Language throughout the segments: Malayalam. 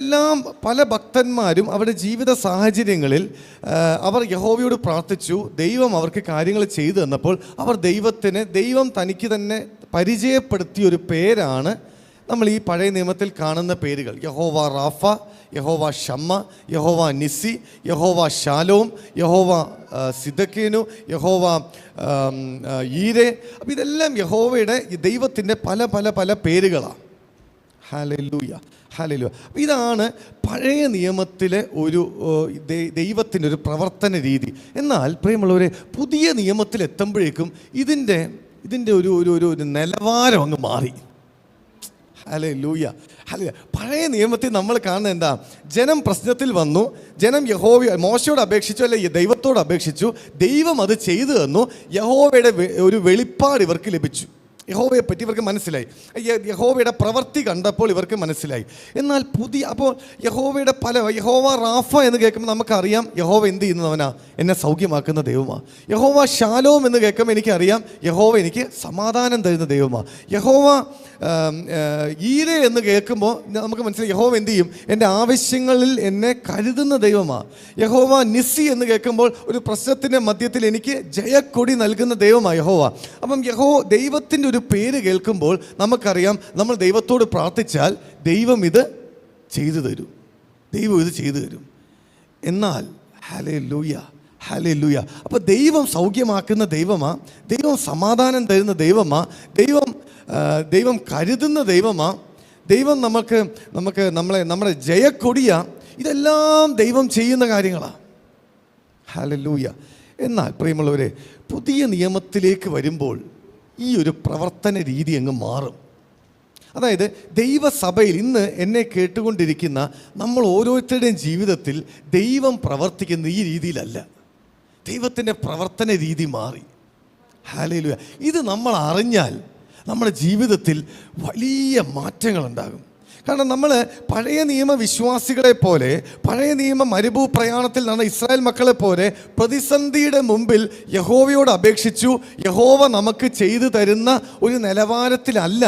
എല്ലാം പല ഭക്തന്മാരും അവരുടെ ജീവിത സാഹചര്യങ്ങളിൽ അവർ യഹോവയോട് പ്രാർത്ഥിച്ചു. ദൈവം അവർക്ക് കാര്യങ്ങൾ ചെയ്തു തന്നപ്പോൾ ദൈവം തനിക്ക് തന്നെ പരിചയപ്പെടുത്തിയ ഒരു പേരാണ് നമ്മൾ ഈ പഴയ നിയമത്തിൽ കാണുന്ന പേരുകൾ. യഹോവ റാഫ, യഹോവ ഷമ്മ, യഹോവ നിസി, യഹോവ ഷാലോം, യഹോവ സിദക്കേനു, യഹോവ ഈരെ. അപ്പം ഇതെല്ലാം യഹോവയുടെ ദൈവത്തിൻ്റെ പല പല പല പേരുകളാണ്. Hallelujah, hallelujah. ഇതാണ് പഴയ നിയമത്തിലെ ഒരു ദൈവത്തിൻ്റെ ഒരു പ്രവർത്തന രീതി. എന്നാൽ പ്രിയമുള്ളവരെ, പുതിയ നിയമത്തിൽ എത്തുമ്പോഴേക്കും ഇതിൻ്റെ ഒരു നിലവാരം അങ്ങ് മാറി. Hallelujah, hallelujah. പഴയ നിയമത്തിൽ നമ്മൾ കാണുന്നത് എന്താ? ജനം പ്രശ്നത്തിൽ വന്നു, ജനം മോശയോട് അപേക്ഷിച്ചു, അല്ലെ ദൈവത്തോട് അപേക്ഷിച്ചു, ദൈവം അത് ചെയ്തു തന്നു. യഹോവയുടെ ഒരു വെളിപ്പാട് ഇവർക്ക് ലഭിച്ചു. യഹോവയെ പറ്റി ഇവർക്ക് മനസ്സിലായി. യഹോവയുടെ പ്രവൃത്തി കണ്ടപ്പോൾ ഇവർക്ക് മനസ്സിലായി. എന്നാൽ അപ്പോൾ യഹോവ റാഫ എന്ന് കേൾക്കുമ്പോൾ നമുക്കറിയാം യഹോവ എന്ത് ചെയ്യുന്നവനാ? എന്നെ സൗഖ്യമാക്കുന്ന ദൈവമാണ്. യഹോവ ഷാലോം എന്ന് കേൾക്കുമ്പോൾ എനിക്കറിയാം യഹോവ എനിക്ക് സമാധാനം തരുന്ന ദൈവമാണ്. യഹോവ ഈരെ എന്ന് കേൾക്കുമ്പോൾ നമുക്ക് മനസ്സിലായി യഹോവ എന്ത് ചെയ്യും? എൻ്റെ ആവശ്യങ്ങളിൽ എന്നെ കരുതുന്ന ദൈവമാണ്. യഹോവ നിസി എന്ന് കേൾക്കുമ്പോൾ ഒരു പ്രശ്നത്തിൻ്റെ മധ്യത്തിൽ എനിക്ക് ജയക്കൊടി നൽകുന്ന ദൈവമാണ് യഹോവ. അപ്പം ദൈവത്തിൻ്റെ ഒരു പേര് കേൾക്കുമ്പോൾ നമുക്കറിയാം നമ്മൾ ദൈവത്തോട് പ്രാർത്ഥിച്ചാൽ ദൈവം ഇത് ചെയ്തു തരും. എന്നാൽ ഹല്ലേലൂയ, ഹല്ലേലൂയ. അപ്പോൾ ദൈവം സൗഖ്യമാക്കുന്ന ദൈവമാണ്, ദൈവം സമാധാനം തരുന്ന ദൈവമാണ്, ദൈവം കരുതുന്ന ദൈവമാണ്, ദൈവം നമ്മുടെ ജയക്കൊടിയ. ഇതെല്ലാം ദൈവം ചെയ്യുന്ന കാര്യങ്ങളാണ്. ഹല്ലേലൂയ. എന്നാൽ പ്രിയമുള്ളവരെ, പുതിയ നിയമത്തിലേക്ക് വരുമ്പോൾ ഈ ഒരു പ്രവർത്തന രീതി അങ്ങ് മാറും. അതായത് ദൈവസഭയിൽ ഇന്ന് എന്നെ കേട്ടുകൊണ്ടിരിക്കുന്ന നമ്മൾ ഓരോരുത്തരുടെയും ജീവിതത്തിൽ ദൈവം പ്രവർത്തിക്കുന്ന ഈ രീതിയിലല്ല. ദൈവത്തിൻ്റെ പ്രവർത്തന രീതി മാറി. ഹല്ലേലൂയ. ഇത് നമ്മൾ അറിഞ്ഞാൽ നമ്മുടെ ജീവിതത്തിൽ വലിയ മാറ്റങ്ങളുണ്ടാകും. കാരണം നമ്മൾ പഴയ നിയമ വിശ്വാസികളെ പോലെ, പഴയ നിയമ മരുഭൂ പ്രയാണത്തിൽ നടന്ന ഇസ്രായേൽ മക്കളെ പോലെ പ്രതിസന്ധിയുടെ മുമ്പിൽ യഹോവയോട് അപേക്ഷിച്ചു. യഹോവ നമുക്ക് ചെയ്തു തരുന്ന ഒരു നിലവാരത്തിലല്ല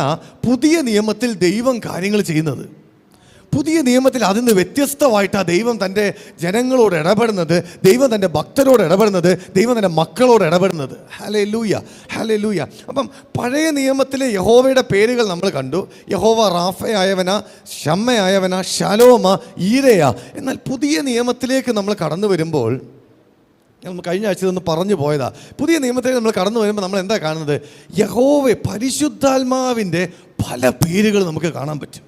പുതിയ നിയമത്തിൽ ദൈവം കാര്യങ്ങൾ ചെയ്യുന്നത്. പുതിയ നിയമത്തിൽ അതിന് വ്യത്യസ്തമായിട്ടാണ് ദൈവം തൻ്റെ ജനങ്ങളോട് ഇടപെടുന്നത്, ദൈവം തൻ്റെ ഭക്തരോട് ഇടപെടുന്നത്, ദൈവം തൻ്റെ മക്കളോട് ഇടപെടുന്നത്. Hallelujah, hallelujah. അപ്പം പഴയ നിയമത്തിലെ യഹോവയുടെ പേരുകൾ നമ്മൾ കണ്ടു. യഹോവ റാഫയായവന, ഷമ്മയായവന, ഷാലോമ, ഈരയ. എന്നാൽ പുതിയ നിയമത്തിലേക്ക് നമ്മൾ കടന്നു വരുമ്പോൾ, നമ്മൾ കഴിഞ്ഞ ആഴ്ച ഒന്ന് പറഞ്ഞു പോയതാ, പുതിയ നിയമത്തിലേക്ക് നമ്മൾ കടന്നു വരുമ്പോൾ നമ്മൾ എന്താ കാണുന്നത്? പരിശുദ്ധാത്മാവിൻ്റെ പല പേരുകൾ നമുക്ക് കാണാൻ പറ്റും.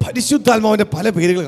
പരിശുദ്ധാത്മാവിൻ്റെ പല പേരുകൾ